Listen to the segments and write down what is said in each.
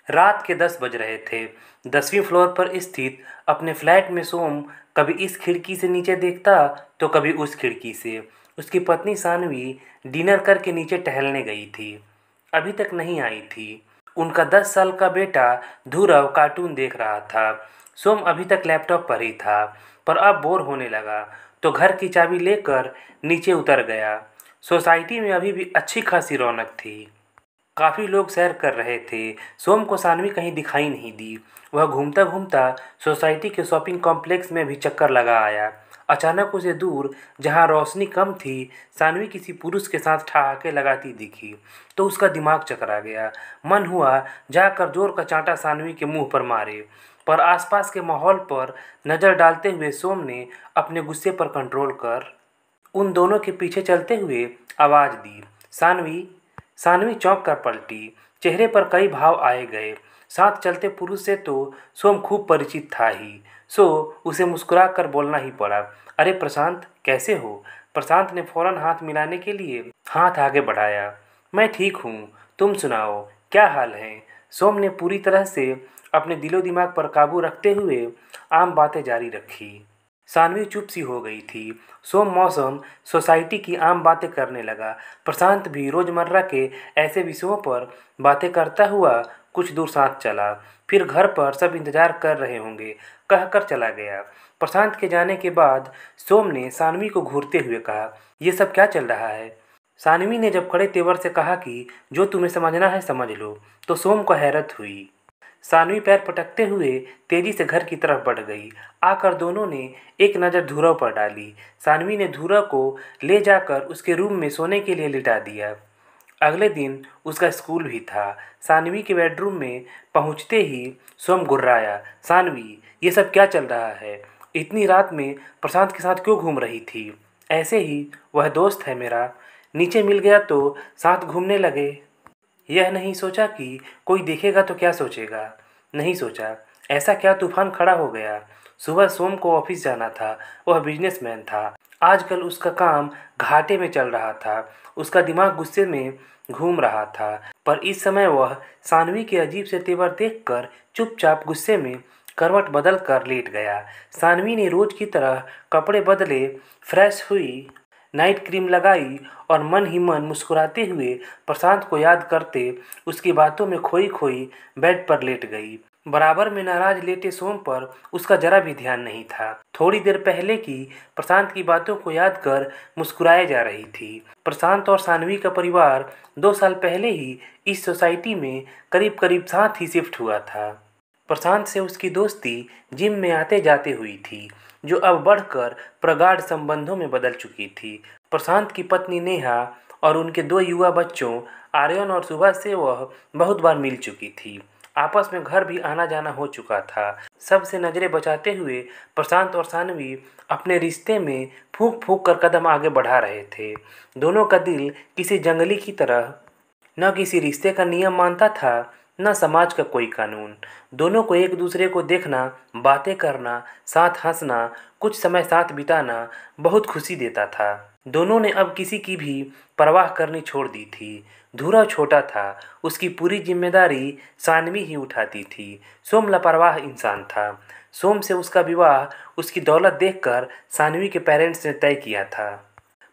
रात के 10 बज रहे थे। 10वीं फ्लोर पर स्थित अपने फ्लैट में सोम कभी इस खिड़की से नीचे देखता तो कभी उस खिड़की से। उसकी पत्नी सानवी डिनर करके नीचे टहलने गई थी, अभी तक नहीं आई थी। उनका 10 साल का बेटा ध्रुव कार्टून देख रहा था। सोम अभी तक लैपटॉप पर ही था, पर अब बोर होने लगा तो घर की चाबी लेकर नीचे उतर गया। सोसाइटी में अभी भी अच्छी खासी रौनक थी। काफ़ी लोग सैर कर रहे थे। सोम को सानवी कहीं दिखाई नहीं दी। वह घूमता घूमता सोसाइटी के शॉपिंग कॉम्प्लेक्स में भी चक्कर लगा आया। अचानक उसे दूर, जहाँ रोशनी कम थी, सानवी किसी पुरुष के साथ ठहाके लगाती दिखी तो उसका दिमाग चकरा गया। मन हुआ जाकर जोर का चांटा सानवी के मुंह पर मारे, पर आसपास के माहौल पर नज़र डालते हुए सोम ने अपने गुस्से पर कंट्रोल कर उन दोनों के पीछे चलते हुए आवाज़ दी, सानवी। सानवी चौंक कर पलटी। चेहरे पर कई भाव आए गए। साथ चलते पुरुष से तो सोम खूब परिचित था ही, सो उसे मुस्कुरा कर बोलना ही पड़ा, अरे प्रशांत, कैसे हो? प्रशांत ने फौरन हाथ मिलाने के लिए हाथ आगे बढ़ाया। मैं ठीक हूँ, तुम सुनाओ, क्या हाल है? सोम ने पूरी तरह से अपने दिलो दिमाग पर काबू रखते हुए आम बातें जारी रखी। सानवी चुप सी हो गई थी। सोम मौसम, सोसाइटी की आम बातें करने लगा। प्रशांत भी रोजमर्रा के ऐसे विषयों पर बातें करता हुआ कुछ दूर साथ चला। फिर घर पर सब इंतजार कर रहे होंगे कहकर चला गया। प्रशांत के जाने के बाद सोम ने सानवी को घूरते हुए कहा, ये सब क्या चल रहा है? सानवी ने जब कड़े तेवर से कहा कि जो तुम्हें समझना है समझ लो, तो सोम को हैरत हुई। सानवी पैर पटकते हुए तेजी से घर की तरफ बढ़ गई। आकर दोनों ने एक नज़र ध्रुव पर डाली। सानवी ने ध्रुव को ले जाकर उसके रूम में सोने के लिए लिटा दिया। अगले दिन उसका स्कूल भी था। सानवी के बेडरूम में पहुंचते ही सोम गुर्राया, सानवी, ये सब क्या चल रहा है? इतनी रात में प्रशांत के साथ क्यों घूम रही थी? ऐसे ही, वह दोस्त है मेरा। नीचे मिल गया तो साथ घूमने लगे। यह नहीं सोचा कि कोई देखेगा तो क्या सोचेगा। नहीं सोचा, ऐसा क्या तूफान खड़ा हो गया। सुबह सोम को ऑफिस जाना था। वह बिजनेसमैन था। आजकल उसका काम घाटे में चल रहा था। उसका दिमाग गुस्से में घूम रहा था। पर इस समय वह सानवी के अजीब से तेवर देखकर चुपचाप गुस्से में करवट बदल कर लेट गया। सानवी ने रोज की तरह कपड़े बदले, फ्रेश हुई, नाइट क्रीम लगाई और मन ही मन मुस्कुराते हुए प्रशांत को याद करते उसकी बातों में खोई खोई बेड पर लेट गई। बराबर में नाराज लेटे सोम पर उसका जरा भी ध्यान नहीं था। थोड़ी देर पहले की प्रशांत की बातों को याद कर मुस्कुराए जा रही थी। प्रशांत और सानवी का परिवार 2 साल पहले ही इस सोसाइटी में करीब करीब साथ ही शिफ्ट हुआ था। प्रशांत से उसकी दोस्ती जिम में आते जाते हुई थी, जो अब बढ़कर प्रगाढ़ संबंधों में बदल चुकी थी। प्रशांत की पत्नी नेहा और उनके 2 युवा बच्चों आर्यन और सुबह से वह बहुत बार मिल चुकी थी। आपस में घर भी आना जाना हो चुका था। सबसे नजरें बचाते हुए प्रशांत और सानवी अपने रिश्ते में फूंक फूंक कर कदम आगे बढ़ा रहे थे। दोनों का दिल किसी जंगली की तरह न किसी रिश्ते का नियम मानता था, न समाज का कोई कानून। दोनों को एक दूसरे को देखना, बातें करना, साथ हंसना, कुछ समय साथ बिताना बहुत खुशी देता था। दोनों ने अब किसी की भी परवाह करनी छोड़ दी थी। ध्रुव छोटा था, उसकी पूरी जिम्मेदारी सानवी ही उठाती थी। सोम लापरवाह इंसान था। सोम से उसका विवाह उसकी दौलत देखकर सानवी के पेरेंट्स ने तय किया था।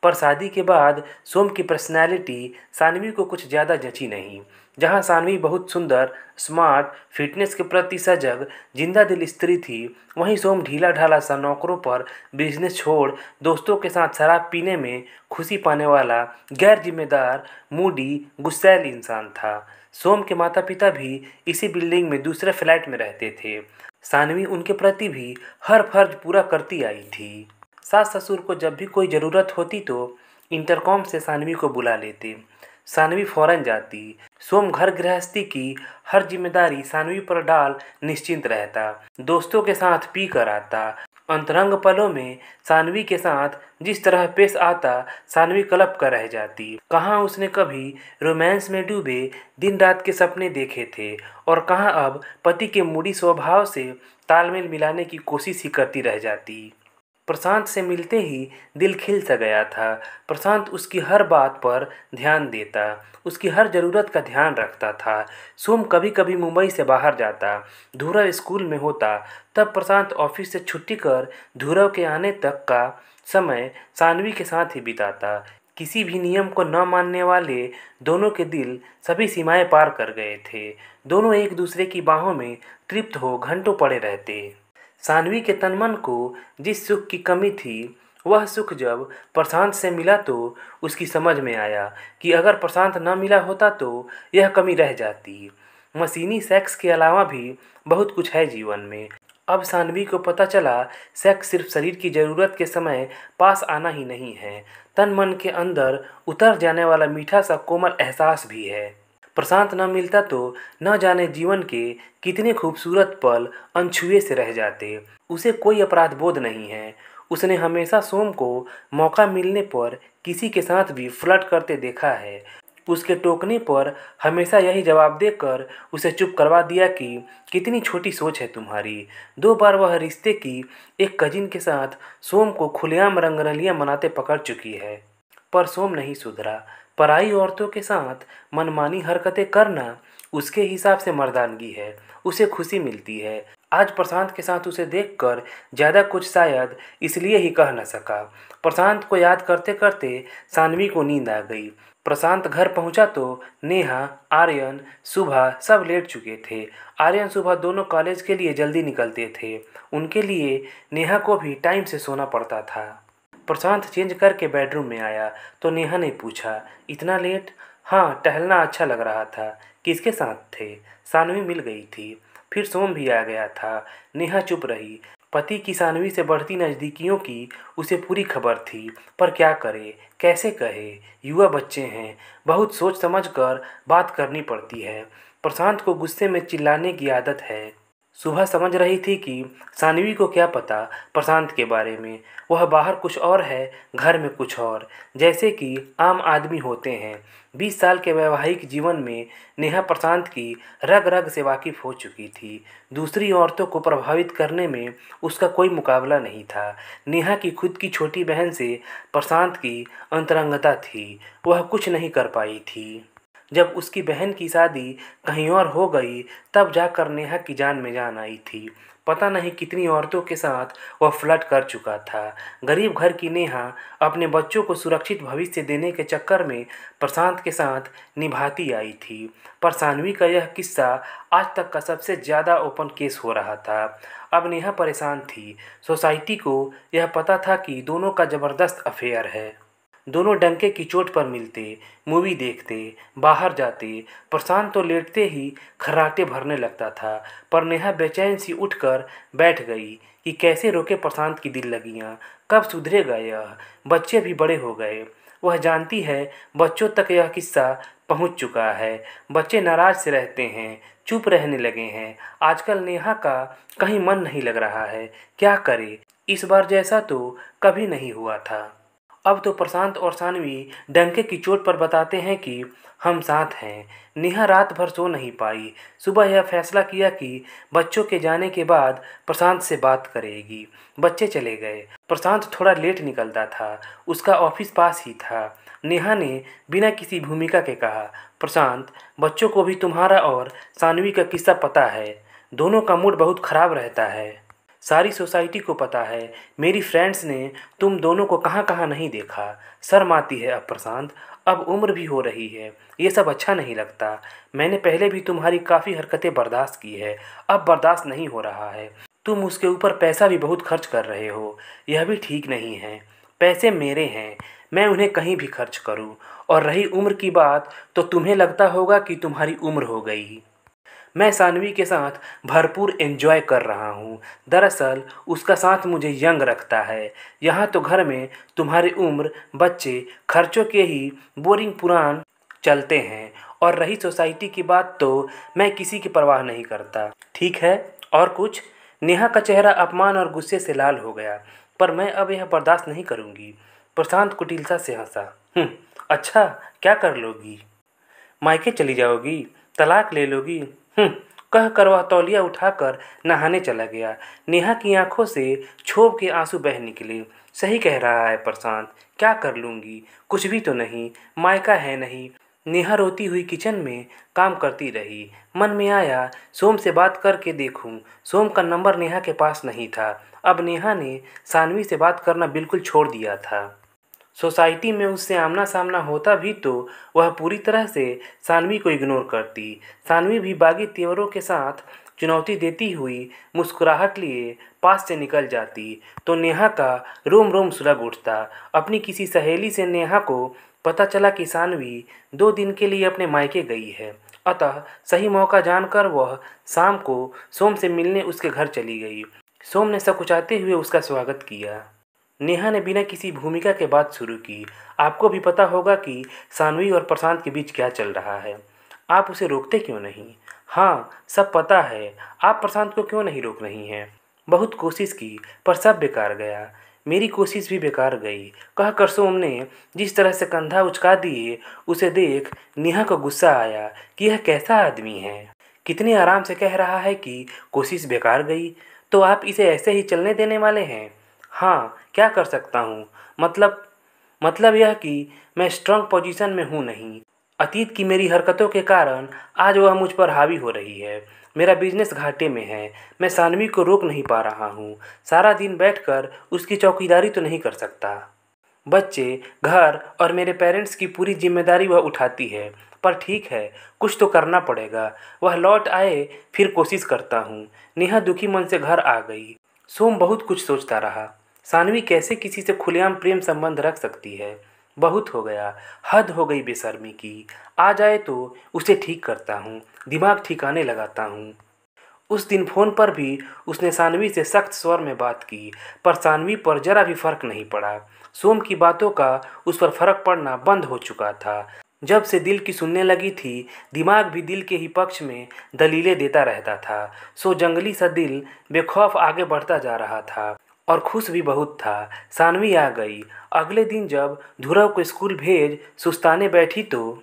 पर शादी के बाद सोम की पर्सनैलिटी सानवी को कुछ ज़्यादा जची नहीं। जहाँ सानवी बहुत सुंदर, स्मार्ट, फिटनेस के प्रति सजग, जिंदा दिल स्त्री थी, वहीं सोम ढीला ढाला सा नौकरों पर बिजनेस छोड़ दोस्तों के साथ शराब पीने में खुशी पाने वाला गैर जिम्मेदार, मूडी, गुस्सैल इंसान था। सोम के माता पिता भी इसी बिल्डिंग में दूसरे फ्लैट में रहते थे। सानवी उनके प्रति भी हर फर्ज पूरा करती आई थी। सास ससुर को जब भी कोई ज़रूरत होती तो इंटरकॉम से सानवी को बुला लेते। सानवी फौरन जाती। सोम घर गृहस्थी की हर जिम्मेदारी सानवी पर डाल निश्चिंत रहता। दोस्तों के साथ पी कर आता। अंतरंग पलों में सानवी के साथ जिस तरह पेश आता, सानवी कलप कर रह जाती। कहाँ उसने कभी रोमांस में डूबे दिन रात के सपने देखे थे, और कहाँ अब पति के मूडी स्वभाव से तालमेल मिलाने की कोशिश ही करती रह जाती। प्रशांत से मिलते ही दिल खिल सा गया था। प्रशांत उसकी हर बात पर ध्यान देता, उसकी हर ज़रूरत का ध्यान रखता था। सोम कभी कभी मुंबई से बाहर जाता, ध्रुव स्कूल में होता, तब प्रशांत ऑफिस से छुट्टी कर ध्रुव के आने तक का समय सानवी के साथ ही बिताता। किसी भी नियम को न मानने वाले दोनों के दिल सभी सीमाएं पार कर गए थे। दोनों एक दूसरे की बाहों में तृप्त हो घंटों पड़े रहते। सानवी के तन मन को जिस सुख की कमी थी, वह सुख जब प्रशांत से मिला तो उसकी समझ में आया कि अगर प्रशांत न मिला होता तो यह कमी रह जाती। मशीनी सेक्स के अलावा भी बहुत कुछ है जीवन में। अब सानवी को पता चला, सेक्स सिर्फ शरीर की ज़रूरत के समय पास आना ही नहीं है, तन मन के अंदर उतर जाने वाला मीठा सा कोमल एहसास भी है। प्रशांत न मिलता तो न जाने जीवन के कितने खूबसूरत पल अनछुए से रह जाते। उसे कोई अपराध बोध नहीं है। उसने हमेशा सोम को मौका मिलने पर किसी के साथ भी फ्लर्ट करते देखा है। उसके टोकने पर हमेशा यही जवाब देकर उसे चुप करवा दिया कि कितनी छोटी सोच है तुम्हारी। 2 बार वह रिश्ते की एक कजिन के साथ सोम को खुलेआम रंगरलियां मनाते पकड़ चुकी है, पर सोम नहीं सुधरा। पराई औरतों के साथ मनमानी हरकतें करना उसके हिसाब से मर्दानगी है, उसे खुशी मिलती है। आज प्रशांत के साथ उसे देखकर ज़्यादा कुछ शायद इसलिए ही कह न सका। प्रशांत को याद करते करते सानवी को नींद आ गई। प्रशांत घर पहुंचा तो नेहा, आर्यन, सुबह सब लेट चुके थे। आर्यन सुबह दोनों कॉलेज के लिए जल्दी निकलते थे। उनके लिए नेहा को भी टाइम से सोना पड़ता था। प्रशांत चेंज करके बेडरूम में आया तो नेहा ने पूछा, इतना लेट? हाँ, टहलना अच्छा लग रहा था। किसके साथ थे? सानवी मिल गई थी। फिर सोम भी आ गया था। नेहा चुप रही। पति की सानवी से बढ़ती नज़दीकियों की उसे पूरी खबर थी, पर क्या करे, कैसे कहे। युवा बच्चे हैं, बहुत सोच समझ कर बात करनी पड़ती है। प्रशांत को गुस्से में चिल्लाने की आदत है। सुबह समझ रही थी कि सानवी को क्या पता प्रशांत के बारे में। वह बाहर कुछ और है, घर में कुछ और, जैसे कि आम आदमी होते हैं। 20 साल के वैवाहिक जीवन में नेहा प्रशांत की रग रग से वाकिफ हो चुकी थी। दूसरी औरतों को प्रभावित करने में उसका कोई मुकाबला नहीं था। नेहा की खुद की छोटी बहन से प्रशांत की अंतरंगता थी, वह कुछ नहीं कर पाई थी। जब उसकी बहन की शादी कहीं और हो गई, तब जाकर नेहा की जान में जान आई थी। पता नहीं कितनी औरतों के साथ वह फ्लर्ट कर चुका था। गरीब घर की नेहा अपने बच्चों को सुरक्षित भविष्य देने के चक्कर में प्रशांत के साथ निभाती आई थी। पर सानवी का यह किस्सा आज तक का सबसे ज़्यादा ओपन केस हो रहा था। अब नेहा परेशान थी। सोसाइटी को यह पता था कि दोनों का ज़बरदस्त अफेयर है। दोनों डंके की चोट पर मिलते, मूवी देखते, बाहर जाते। प्रशांत तो लेटते ही खर्राटे भरने लगता था, पर नेहा बेचैन सी उठकर बैठ गई कि कैसे रोके प्रशांत की दिल लगियाँ। कब सुधरेगा यह? बच्चे भी बड़े हो गए। वह जानती है बच्चों तक यह किस्सा पहुंच चुका है। बच्चे नाराज से रहते हैं, चुप रहने लगे हैं। आजकल नेहा का कहीं मन नहीं लग रहा है। क्या करे? इस बार जैसा तो कभी नहीं हुआ था। अब तो प्रशांत और सानवी डंके की चोट पर बताते हैं कि हम साथ हैं। नेहा रात भर सो नहीं पाई। सुबह यह फैसला किया कि बच्चों के जाने के बाद प्रशांत से बात करेगी। बच्चे चले गए। प्रशांत थोड़ा लेट निकलता था, उसका ऑफिस पास ही था। नेहा ने बिना किसी भूमिका के कहा, प्रशांत, बच्चों को भी तुम्हारा और सानवी का किस्सा पता है। दोनों का मूड बहुत ख़राब रहता है। सारी सोसाइटी को पता है। मेरी फ्रेंड्स ने तुम दोनों को कहाँ कहाँ नहीं देखा। शर्म आती है अब प्रशांत, अब उम्र भी हो रही है, ये सब अच्छा नहीं लगता। मैंने पहले भी तुम्हारी काफ़ी हरकतें बर्दाश्त की है, अब बर्दाश्त नहीं हो रहा है। तुम उसके ऊपर पैसा भी बहुत खर्च कर रहे हो, यह भी ठीक नहीं है। पैसे मेरे हैं, मैं उन्हें कहीं भी खर्च करूं। और रही उम्र की बात, तो तुम्हें लगता होगा कि तुम्हारी उम्र हो गई। मैं सानवी के साथ भरपूर एंजॉय कर रहा हूँ। दरअसल उसका साथ मुझे यंग रखता है। यहाँ तो घर में तुम्हारी उम्र, बच्चे, खर्चों के ही बोरिंग पुराण चलते हैं। और रही सोसाइटी की बात, तो मैं किसी की परवाह नहीं करता। ठीक है, और कुछ? नेहा का चेहरा अपमान और गुस्से से लाल हो गया। पर मैं अब यह बर्दाश्त नहीं करूँगी। प्रशांत कुटिलता से हंसा। अच्छा, क्या कर लोगी? मायके चली जाओगी? तलाक ले लोगी? कहकर वह तौलिया उठाकर नहाने चला गया। नेहा की आंखों से क्षोभ के आंसू बह निकले। सही कह रहा है प्रशांत, क्या कर लूँगी, कुछ भी तो नहीं, मायका है नहीं। नेहा रोती हुई किचन में काम करती रही। मन में आया सोम से बात करके देखूं। सोम का नंबर नेहा के पास नहीं था। अब नेहा ने सानवी से बात करना बिल्कुल छोड़ दिया था। सोसाइटी में उससे आमना सामना होता भी तो वह पूरी तरह से सानवी को इग्नोर करती। सानवी भी बागी तेवरों के साथ चुनौती देती हुई मुस्कुराहट लिए पास से निकल जाती तो नेहा का रोम रोम सुलग उठता। अपनी किसी सहेली से नेहा को पता चला कि सानवी 2 दिन के लिए अपने मायके गई है। अतः सही मौका जानकर वह शाम को सोम से मिलने उसके घर चली गई। सोम ने सकुचाते हुए उसका स्वागत किया। नेहा ने बिना किसी भूमिका के बात शुरू की। आपको भी पता होगा कि सानवी और प्रशांत के बीच क्या चल रहा है। आप उसे रोकते क्यों नहीं? हाँ, सब पता है। आप प्रशांत को क्यों नहीं रोक रही हैं? बहुत कोशिश की पर सब बेकार गया। मेरी कोशिश भी बेकार गई, कहकर सोम ने जिस तरह से कंधा उचका दिए उसे देख नेहा को गुस्सा आया कि यह कैसा आदमी है। कितने आराम से कह रहा है कि कोशिश बेकार गई, तो आप इसे ऐसे ही चलने देने वाले हैं? हाँ, क्या कर सकता हूँ। मतलब यह कि मैं स्ट्रांग पोजीशन में हूँ नहीं। अतीत की मेरी हरकतों के कारण आज वह मुझ पर हावी हो रही है। मेरा बिजनेस घाटे में है। मैं सानवी को रोक नहीं पा रहा हूँ। सारा दिन बैठकर उसकी चौकीदारी तो नहीं कर सकता। बच्चे, घर और मेरे पेरेंट्स की पूरी जिम्मेदारी वह उठाती है। पर ठीक है, कुछ तो करना पड़ेगा। वह लौट आए फिर कोशिश करता हूँ। नेहा दुखी मन से घर आ गई। सोम बहुत कुछ सोचता रहा। सानवी कैसे किसी से खुलेआम प्रेम संबंध रख सकती है? बहुत हो गया, हद हो गई बेशर्मी की। आ जाए तो उसे ठीक करता हूँ, दिमाग ठिकाने लगाता हूँ। उस दिन फ़ोन पर भी उसने सानवी से सख्त स्वर में बात की, पर सानवी पर जरा भी फर्क नहीं पड़ा। सोम की बातों का उस पर फर्क पड़ना बंद हो चुका था। जब से दिल की सुनने लगी थी, दिमाग भी दिल के ही पक्ष में दलीलें देता रहता था। सो जंगली सा दिल बेखौफ आगे बढ़ता जा रहा था और खुश भी बहुत था। सानवी आ गई। अगले दिन जब ध्रुव को स्कूल भेज सुस्ताने बैठी तो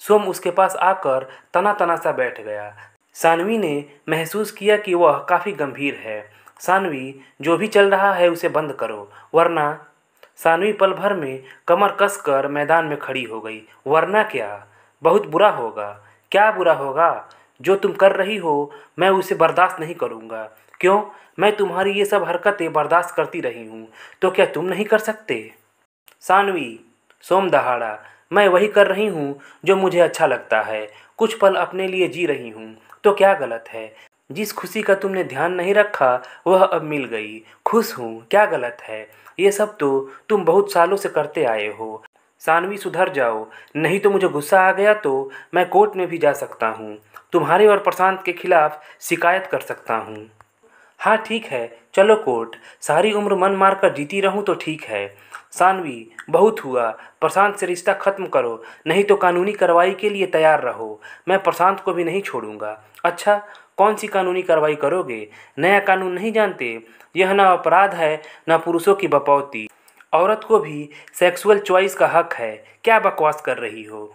सोम उसके पास आकर तना तना सा बैठ गया। सानवी ने महसूस किया कि वह काफ़ी गंभीर है। सानवी, जो भी चल रहा है उसे बंद करो, वरना। सानवी पल भर में कमर कसकर मैदान में खड़ी हो गई। वरना क्या? बहुत बुरा होगा। क्या बुरा होगा? जो तुम कर रही हो मैं उसे बर्दाश्त नहीं करूँगा। क्यों? मैं तुम्हारी ये सब हरकतें बर्दाश्त करती रही हूँ, तो क्या तुम नहीं कर सकते? सानवी, सोम दहाड़ा, मैं वही कर रही हूँ जो मुझे अच्छा लगता है। कुछ पल अपने लिए जी रही हूँ, तो क्या गलत है? जिस खुशी का तुमने ध्यान नहीं रखा वह अब मिल गई। खुश हूँ, क्या गलत है? ये सब तो तुम बहुत सालों से करते आए हो। सानवी, सुधर जाओ, नहीं तो मुझे गुस्सा आ गया तो मैं कोर्ट में भी जा सकता हूँ। तुम्हारे और प्रशांत के खिलाफ शिकायत कर सकता हूँ। हाँ ठीक है, चलो कोर्ट। सारी उम्र मन मारकर जीती रहूं तो ठीक है। सानवी, बहुत हुआ। प्रशांत से रिश्ता खत्म करो, नहीं तो कानूनी कार्रवाई के लिए तैयार रहो। मैं प्रशांत को भी नहीं छोड़ूंगा। अच्छा, कौन सी कानूनी कार्रवाई करोगे? नया कानून नहीं जानते? यह ना अपराध है ना पुरुषों की बपौती। औरत को भी सेक्सुअल चॉइस का हक है। क्या बकवास कर रही हो?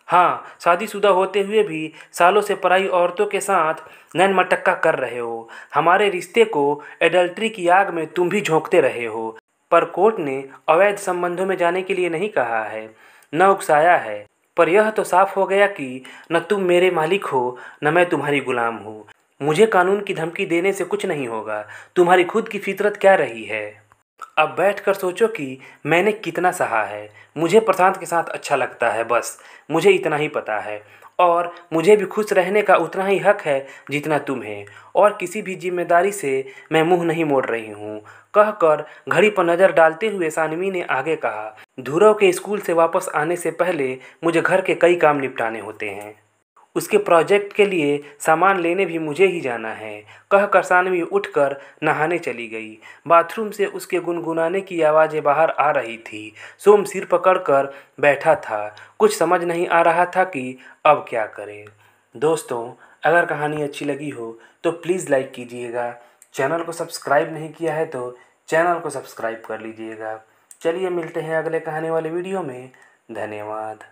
हाँ, शादीशुदा होते हुए भी सालों से पराई औरतों के साथ नैन मटक्का कर रहे हो। हमारे रिश्ते को एडल्ट्री की आग में तुम भी झोंकते रहे हो। पर कोर्ट ने अवैध संबंधों में जाने के लिए नहीं कहा है, न उकसाया है। पर यह तो साफ हो गया कि न तुम मेरे मालिक हो न मैं तुम्हारी गुलाम हूँ। मुझे कानून की धमकी देने से कुछ नहीं होगा। तुम्हारी खुद की फितरत क्या रही है? अब बैठकर सोचो कि मैंने कितना सहा है। मुझे प्रशांत के साथ अच्छा लगता है, बस मुझे इतना ही पता है। और मुझे भी खुश रहने का उतना ही हक है जितना तुम्हें। और किसी भी जिम्मेदारी से मैं मुंह नहीं मोड़ रही हूँ। कहकर घड़ी पर नज़र डालते हुए सानवी ने आगे कहा, ध्रुव के स्कूल से वापस आने से पहले मुझे घर के कई काम निपटाने होते हैं। उसके प्रोजेक्ट के लिए सामान लेने भी मुझे ही जाना है। कहकर सानवी उठकर नहाने चली गई। बाथरूम से उसके गुनगुनाने की आवाज़ें बाहर आ रही थी। सोम सिर पकड़कर बैठा था। कुछ समझ नहीं आ रहा था कि अब क्या करे। दोस्तों, अगर कहानी अच्छी लगी हो तो प्लीज़ लाइक कीजिएगा। चैनल को सब्सक्राइब नहीं किया है तो चैनल को सब्सक्राइब कर लीजिएगा। चलिए मिलते हैं अगले कहानी वाले वीडियो में। धन्यवाद।